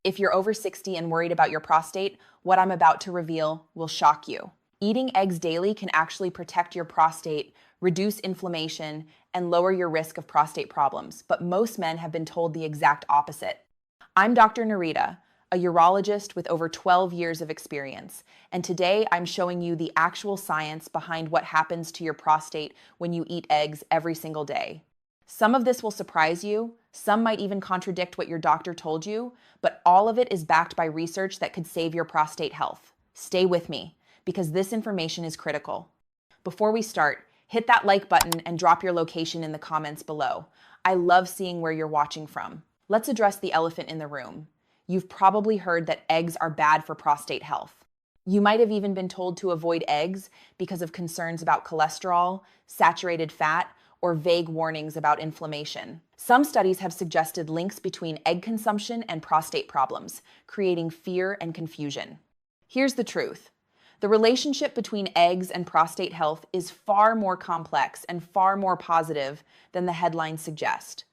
If you're over 60 and worried about your prostate, what I'm about to reveal will shock you. Eating eggs daily can actually protect your prostate, reduce inflammation, and lower your risk of prostate problems, but most men have been told the exact opposite. I'm Dr. Narita, a urologist with over 12 years of experience, and today I'm showing you the actual science behind what happens to your prostate when you eat eggs every single day. Some of this will surprise you, some might even contradict what your doctor told you, but all of it is backed by research that could save your prostate health. Stay with me, because this information is critical. Before we start, hit that like button and drop your location in the comments below. I love seeing where you're watching from. Let's address the elephant in the room. You've probably heard that eggs are bad for prostate health. You might have even been told to avoid eggs because of concerns about cholesterol, saturated fat, or vague warnings about inflammation. Some studies have suggested links between egg consumption and prostate problems, creating fear and confusion. Here's the truth. The relationship between eggs and prostate health is far more complex and far more positive than the headlines suggest.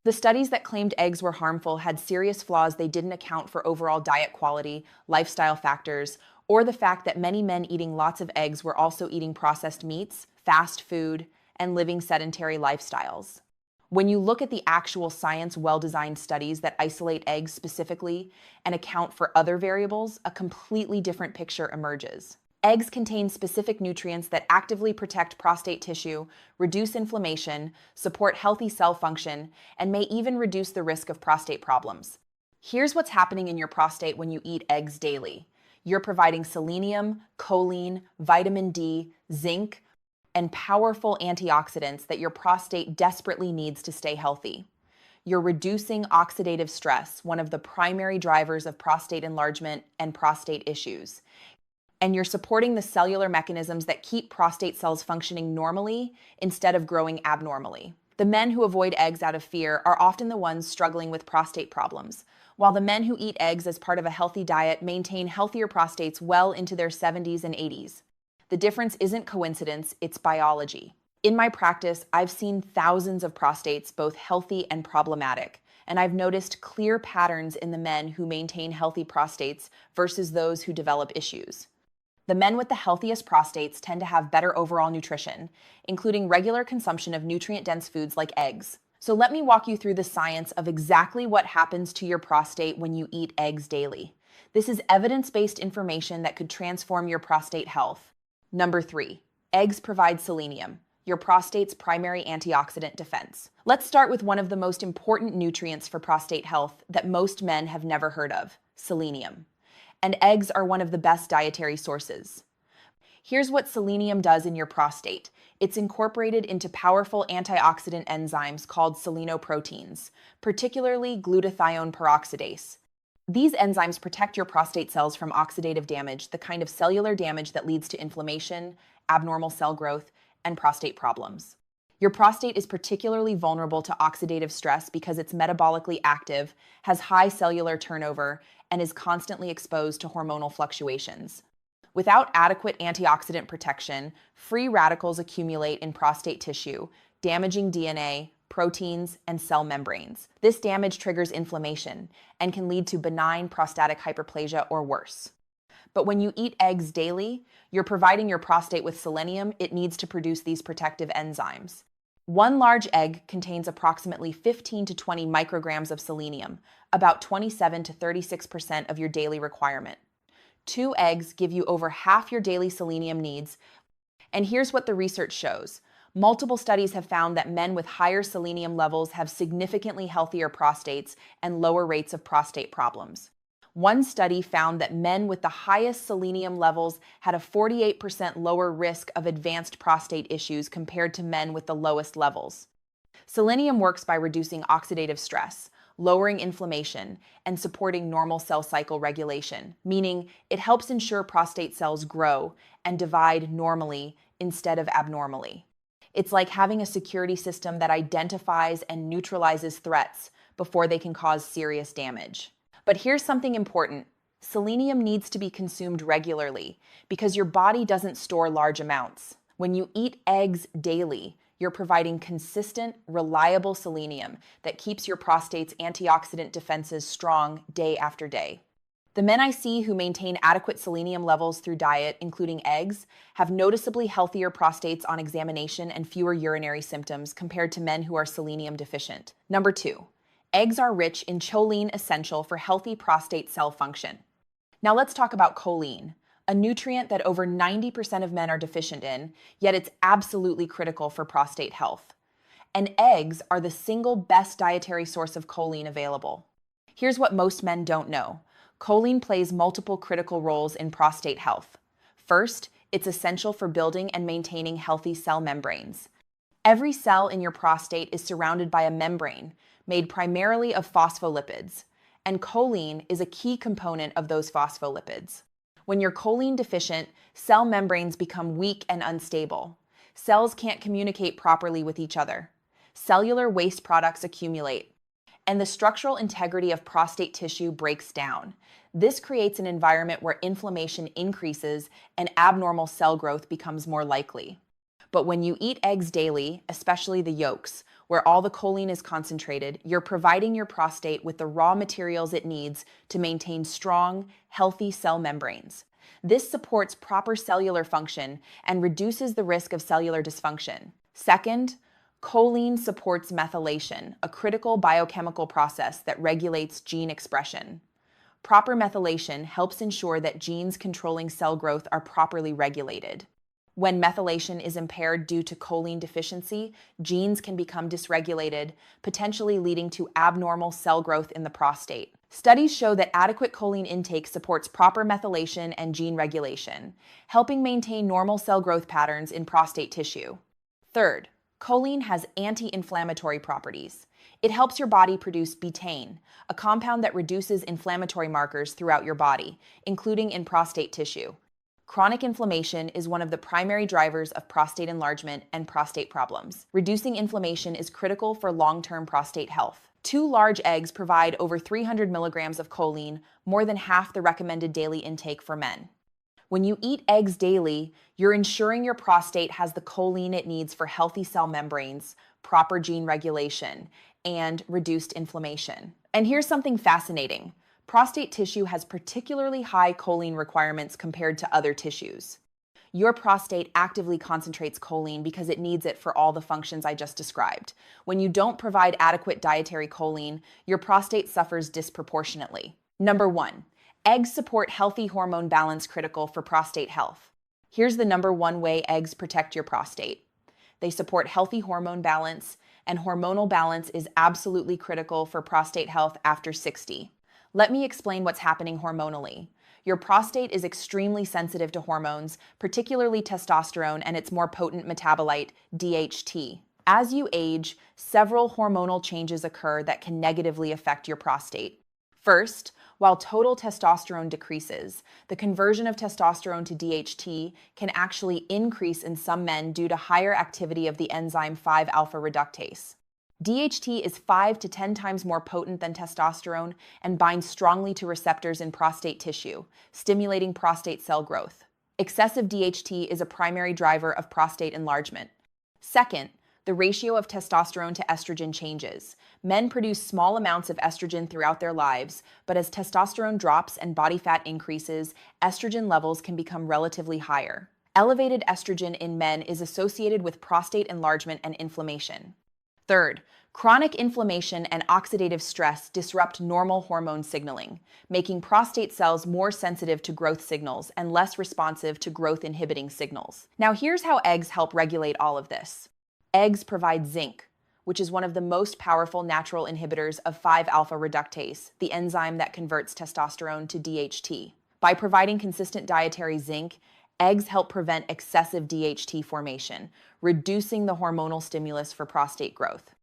The studies that claimed eggs were harmful had serious flaws. They didn't account for overall diet quality, lifestyle factors, or the fact that many men eating lots of eggs were also eating processed meats, fast food, and living sedentary lifestyles. When you look at the actual science, well-designed studies that isolate eggs specifically and account for other variables, a completely different picture emerges. Eggs contain specific nutrients that actively protect prostate tissue, reduce inflammation, support healthy cell function, and may even reduce the risk of prostate problems. Here's what's happening in your prostate when you eat eggs daily. You're providing selenium, choline, vitamin D, zinc, and powerful antioxidants that your prostate desperately needs to stay healthy. You're reducing oxidative stress, one of the primary drivers of prostate enlargement and prostate issues. And you're supporting the cellular mechanisms that keep prostate cells functioning normally instead of growing abnormally. The men who avoid eggs out of fear are often the ones struggling with prostate problems, while the men who eat eggs as part of a healthy diet maintain healthier prostates well into their 70s and 80s. The difference isn't coincidence, it's biology. In my practice, I've seen thousands of prostates, both healthy and problematic, and I've noticed clear patterns in the men who maintain healthy prostates versus those who develop issues. The men with the healthiest prostates tend to have better overall nutrition, including regular consumption of nutrient-dense foods like eggs. So let me walk you through the science of exactly what happens to your prostate when you eat eggs daily. This is evidence-based information that could transform your prostate health. Number 3, eggs provide selenium, your prostate's primary antioxidant defense. Let's start with one of the most important nutrients for prostate health that most men have never heard of, selenium. And eggs are one of the best dietary sources. Here's what selenium does in your prostate. It's incorporated into powerful antioxidant enzymes called selenoproteins, particularly glutathione peroxidase. These enzymes protect your prostate cells from oxidative damage, the kind of cellular damage that leads to inflammation, abnormal cell growth, and prostate problems. Your prostate is particularly vulnerable to oxidative stress because it's metabolically active, has high cellular turnover, and is constantly exposed to hormonal fluctuations. Without adequate antioxidant protection, free radicals accumulate in prostate tissue, damaging DNA, proteins, and cell membranes. This damage triggers inflammation and can lead to benign prostatic hyperplasia or worse. But when you eat eggs daily, you're providing your prostate with selenium it needs to produce these protective enzymes. One large egg contains approximately 15 to 20 micrograms of selenium, about 27 to 36% of your daily requirement. 2 eggs give you over half your daily selenium needs, and here's what the research shows. Multiple studies have found that men with higher selenium levels have significantly healthier prostates and lower rates of prostate problems. One study found that men with the highest selenium levels had a 48% lower risk of advanced prostate issues compared to men with the lowest levels. Selenium works by reducing oxidative stress, lowering inflammation, and supporting normal cell cycle regulation, meaning it helps ensure prostate cells grow and divide normally instead of abnormally. It's like having a security system that identifies and neutralizes threats before they can cause serious damage. But here's something important. Selenium needs to be consumed regularly because your body doesn't store large amounts. When you eat eggs daily, You're providing consistent, reliable selenium that keeps your prostate's antioxidant defenses strong day after day. The men I see who maintain adequate selenium levels through diet, including eggs, have noticeably healthier prostates on examination and fewer urinary symptoms compared to men who are selenium deficient. Number 2, eggs are rich in choline, essential for healthy prostate cell function. Now let's talk about choline, a nutrient that over 90% of men are deficient in, yet it's absolutely critical for prostate health. And eggs are the single best dietary source of choline available. Here's what most men don't know. Choline plays multiple critical roles in prostate health. First, it's essential for building and maintaining healthy cell membranes. Every cell in your prostate is surrounded by a membrane made primarily of phospholipids, and choline is a key component of those phospholipids. When you're choline deficient, cell membranes become weak and unstable. Cells can't communicate properly with each other. Cellular waste products accumulate, and the structural integrity of prostate tissue breaks down. This creates an environment where inflammation increases and abnormal cell growth becomes more likely. But when you eat eggs daily, especially the yolks, where all the choline is concentrated, you're providing your prostate with the raw materials it needs to maintain strong, healthy cell membranes. This supports proper cellular function and reduces the risk of cellular dysfunction. Second, choline supports methylation, a critical biochemical process that regulates gene expression. Proper methylation helps ensure that genes controlling cell growth are properly regulated. When methylation is impaired due to choline deficiency, genes can become dysregulated, potentially leading to abnormal cell growth in the prostate. Studies show that adequate choline intake supports proper methylation and gene regulation, helping maintain normal cell growth patterns in prostate tissue. Third, choline has anti-inflammatory properties. It helps your body produce betaine, a compound that reduces inflammatory markers throughout your body, including in prostate tissue. Chronic inflammation is one of the primary drivers of prostate enlargement and prostate problems. Reducing inflammation is critical for long-term prostate health. 2 large eggs provide over 300 milligrams of choline, more than half the recommended daily intake for men. When you eat eggs daily, you're ensuring your prostate has the choline it needs for healthy cell membranes, proper gene regulation, and reduced inflammation. And here's something fascinating. Prostate tissue has particularly high choline requirements compared to other tissues. Your prostate actively concentrates choline because it needs it for all the functions I just described. When you don't provide adequate dietary choline, your prostate suffers disproportionately. Number 1, eggs support healthy hormone balance critical for prostate health. Here's the number 1 way eggs protect your prostate. They support healthy hormone balance, and hormonal balance is absolutely critical for prostate health after 60. Let me explain what's happening hormonally. Your prostate is extremely sensitive to hormones, particularly testosterone and its more potent metabolite, DHT. As you age, several hormonal changes occur that can negatively affect your prostate. First, while total testosterone decreases, the conversion of testosterone to DHT can actually increase in some men due to higher activity of the enzyme 5-alpha reductase. DHT is 5 to 10 times more potent than testosterone and binds strongly to receptors in prostate tissue, stimulating prostate cell growth. Excessive DHT is a primary driver of prostate enlargement. Second, the ratio of testosterone to estrogen changes. Men produce small amounts of estrogen throughout their lives, but as testosterone drops and body fat increases, estrogen levels can become relatively higher. Elevated estrogen in men is associated with prostate enlargement and inflammation. Third, chronic inflammation and oxidative stress disrupt normal hormone signaling, making prostate cells more sensitive to growth signals and less responsive to growth-inhibiting signals. Now here's how eggs help regulate all of this. Eggs provide zinc, which is one of the most powerful natural inhibitors of 5-alpha reductase, the enzyme that converts testosterone to DHT. By providing consistent dietary zinc, eggs help prevent excessive DHT formation, reducing the hormonal stimulus for prostate growth.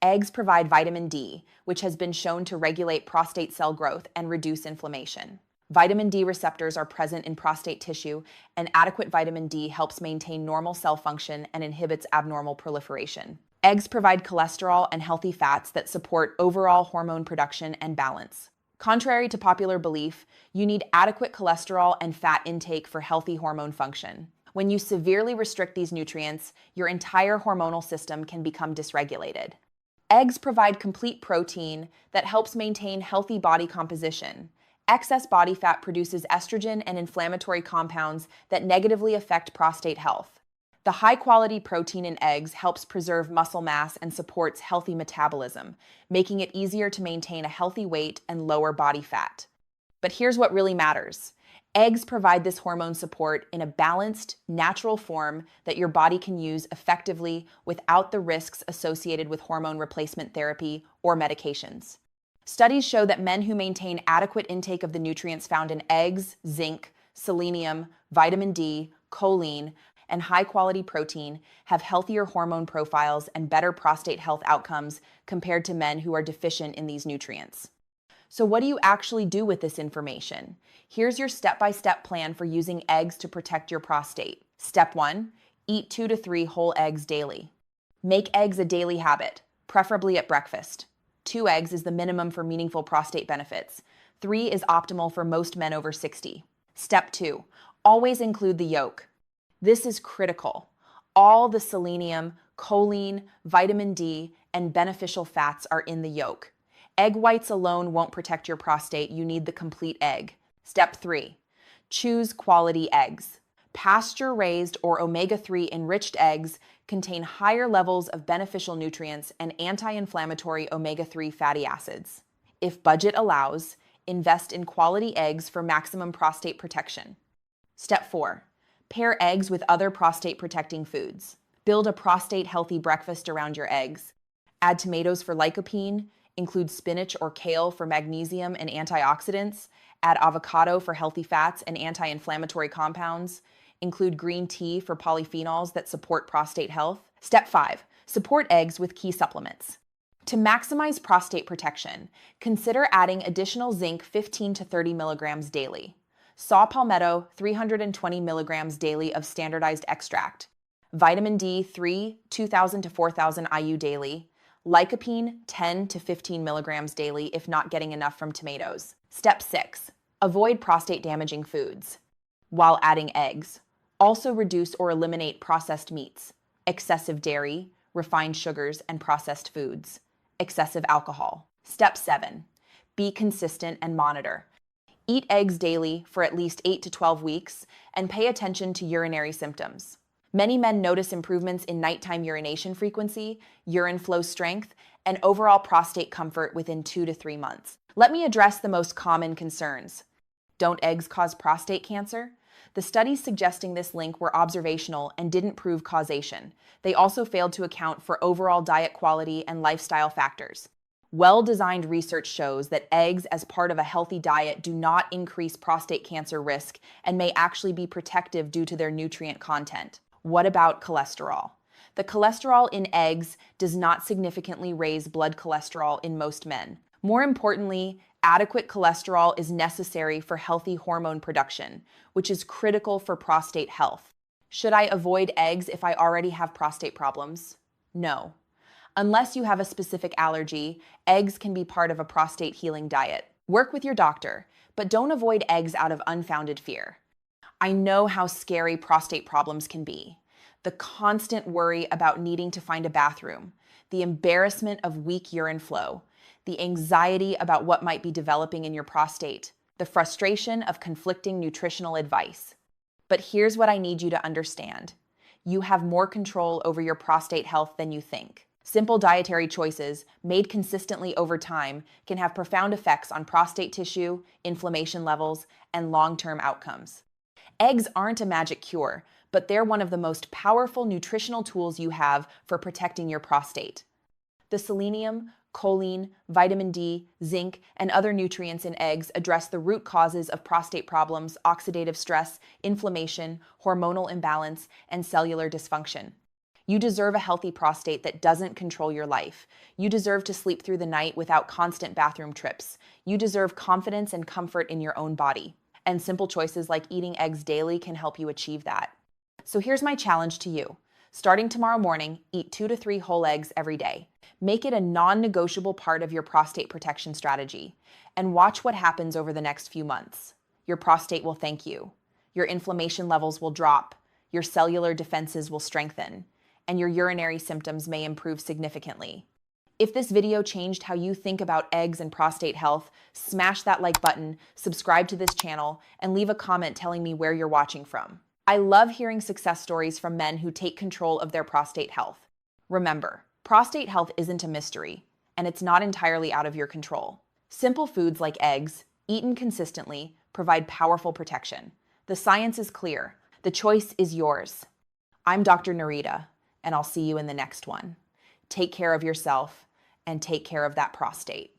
Eggs provide vitamin D, which has been shown to regulate prostate cell growth and reduce inflammation. Vitamin D receptors are present in prostate tissue, and adequate vitamin D helps maintain normal cell function and inhibits abnormal proliferation. Eggs provide cholesterol and healthy fats that support overall hormone production and balance. Contrary to popular belief, you need adequate cholesterol and fat intake for healthy hormone function. When you severely restrict these nutrients, your entire hormonal system can become dysregulated. Eggs provide complete protein that helps maintain healthy body composition. Excess body fat produces estrogen and inflammatory compounds that negatively affect prostate health. The high-quality protein in eggs helps preserve muscle mass and supports healthy metabolism, making it easier to maintain a healthy weight and lower body fat. But here's what really matters. Eggs provide this hormone support in a balanced, natural form that your body can use effectively without the risks associated with hormone replacement therapy or medications. Studies show that men who maintain adequate intake of the nutrients found in eggs, zinc, selenium, vitamin D, choline, and high-quality protein have healthier hormone profiles and better prostate health outcomes compared to men who are deficient in these nutrients. So what do you actually do with this information? Here's your step-by-step plan for using eggs to protect your prostate. Step 1, eat 2 to 3 whole eggs daily. Make eggs a daily habit, preferably at breakfast. 2 eggs is the minimum for meaningful prostate benefits. 3 is optimal for most men over 60. Step 2, always include the yolk. This is critical. All the selenium, choline, vitamin D, and beneficial fats are in the yolk. Egg whites alone won't protect your prostate. You need the complete egg. Step 3, choose quality eggs. Pasture-raised or omega-3 enriched eggs contain higher levels of beneficial nutrients and anti-inflammatory omega-3 fatty acids. If budget allows, invest in quality eggs for maximum prostate protection. Step 4, pair eggs with other prostate-protecting foods. Build a prostate-healthy breakfast around your eggs. Add tomatoes for lycopene, include spinach or kale for magnesium and antioxidants, add avocado for healthy fats and anti-inflammatory compounds, include green tea for polyphenols that support prostate health. Step 5, support eggs with key supplements. To maximize prostate protection, consider adding additional zinc 15 to 30 milligrams daily. Saw palmetto 320 milligrams daily of standardized extract. Vitamin D3 2000 to 4000 IU daily. Lycopene 10 to 15 milligrams daily if not getting enough from tomatoes. Step 6, avoid prostate-damaging foods. While adding eggs, also reduce or eliminate processed meats, excessive dairy, refined sugars, and processed foods, excessive alcohol. Step 7, be consistent and monitor. Eat eggs daily for at least 8 to 12 weeks and pay attention to urinary symptoms. Many men notice improvements in nighttime urination frequency, urine flow strength, and overall prostate comfort within 2 to 3 months. Let me address the most common concerns. Don't eggs cause prostate cancer? The studies suggesting this link were observational and didn't prove causation. They also failed to account for overall diet quality and lifestyle factors. Well-designed research shows that eggs as part of a healthy diet do not increase prostate cancer risk and may actually be protective due to their nutrient content. What about cholesterol? The cholesterol in eggs does not significantly raise blood cholesterol in most men. More importantly, adequate cholesterol is necessary for healthy hormone production, which is critical for prostate health. Should I avoid eggs if I already have prostate problems? No. Unless you have a specific allergy, eggs can be part of a prostate healing diet. Work with your doctor, but don't avoid eggs out of unfounded fear. I know how scary prostate problems can be. The constant worry about needing to find a bathroom, the embarrassment of weak urine flow, the anxiety about what might be developing in your prostate, the frustration of conflicting nutritional advice. But here's what I need you to understand. You have more control over your prostate health than you think. Simple dietary choices, made consistently over time, can have profound effects on prostate tissue, inflammation levels, and long-term outcomes. Eggs aren't a magic cure, but they're one of the most powerful nutritional tools you have for protecting your prostate. The selenium, choline, vitamin D, zinc, and other nutrients in eggs address the root causes of prostate problems, oxidative stress, inflammation, hormonal imbalance, and cellular dysfunction. You deserve a healthy prostate that doesn't control your life. You deserve to sleep through the night without constant bathroom trips. You deserve confidence and comfort in your own body. And simple choices like eating eggs daily can help you achieve that. So here's my challenge to you. Starting tomorrow morning, eat 2 to 3 whole eggs every day. Make it a non-negotiable part of your prostate protection strategy. And watch what happens over the next few months. Your prostate will thank you. Your inflammation levels will drop. your cellular defenses will strengthen, and your urinary symptoms may improve significantly. If this video changed how you think about eggs and prostate health, smash that like button, subscribe to this channel, and leave a comment telling me where you're watching from. I love hearing success stories from men who take control of their prostate health. Remember, prostate health isn't a mystery, and it's not entirely out of your control. Simple foods like eggs, eaten consistently, provide powerful protection. The science is clear. The choice is yours. I'm Dr. Narita, and I'll see you in the next one. Take care of yourself and take care of that prostate.